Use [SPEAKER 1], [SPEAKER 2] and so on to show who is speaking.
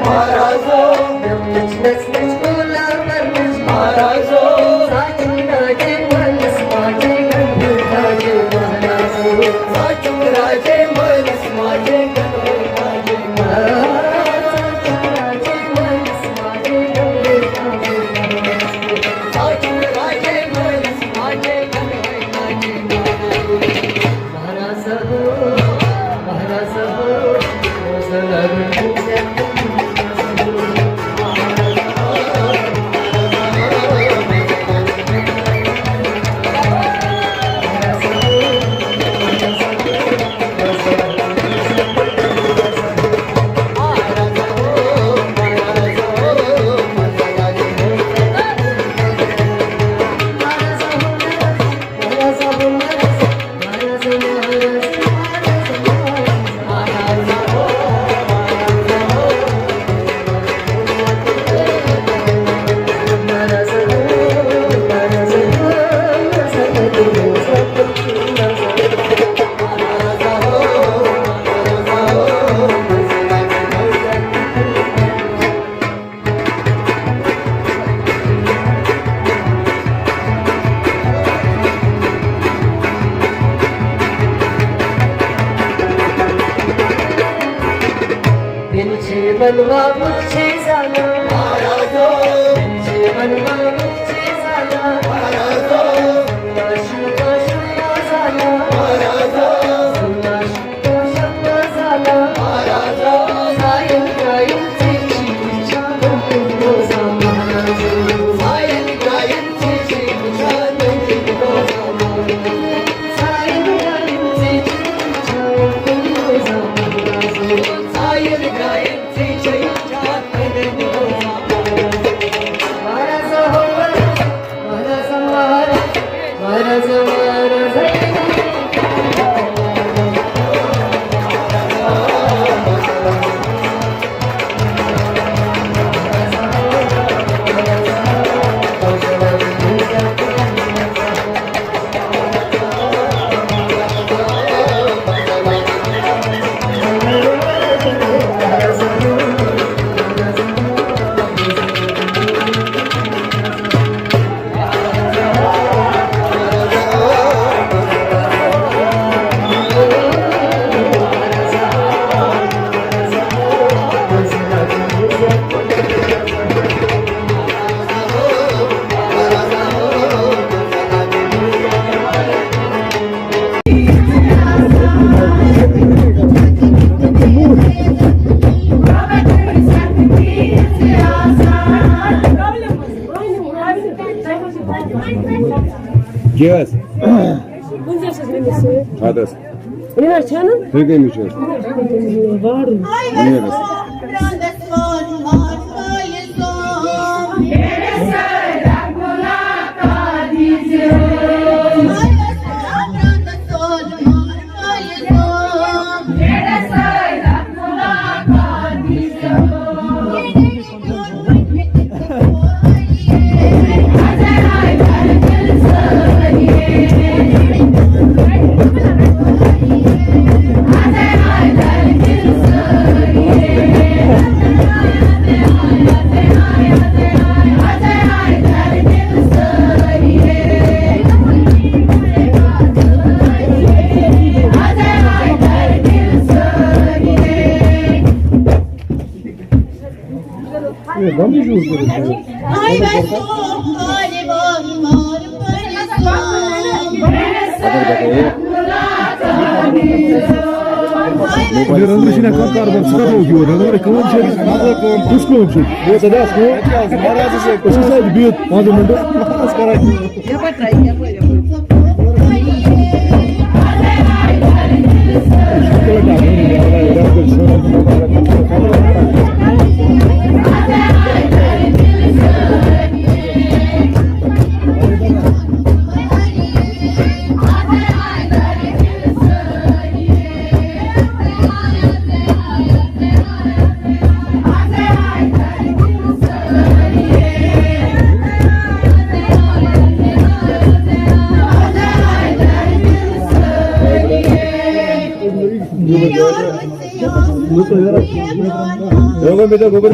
[SPEAKER 1] महाराजो नच बोला परमेश महाराजो साचून राजे मनस माझे गणपती महाराजो साचून राजे मनस माझे गणपती साचून राजे मनस माझे गणपती साचून राजे मनस माझे गणपती महाराज हो महाराज हो बनवा मुझे जाना महाराजो बनवा मुझे जाना महाराजो शुभ जाना महाराजो शुभ जाना महाराजो सायं गायंचे शिवच्या गणपतीचा महाराजो सायं गायंचे शिवच्या गणपतीचा सायं गायंचे शिवच्या गणपतीचा महाराजो सायं गायंचे
[SPEAKER 2] Yes.
[SPEAKER 3] Unde să vedeți?
[SPEAKER 2] Hades.
[SPEAKER 3] În aceană?
[SPEAKER 2] Trebuie mișor.
[SPEAKER 3] Varu.
[SPEAKER 2] Yes.
[SPEAKER 4] Разрешение контарбар сказал его, надо кончить, пусть кончит. Вот тогда скажу, посчитать бьет, надо надо сказать.
[SPEAKER 3] Я потрачу.
[SPEAKER 4] Thank you. Luego me da gober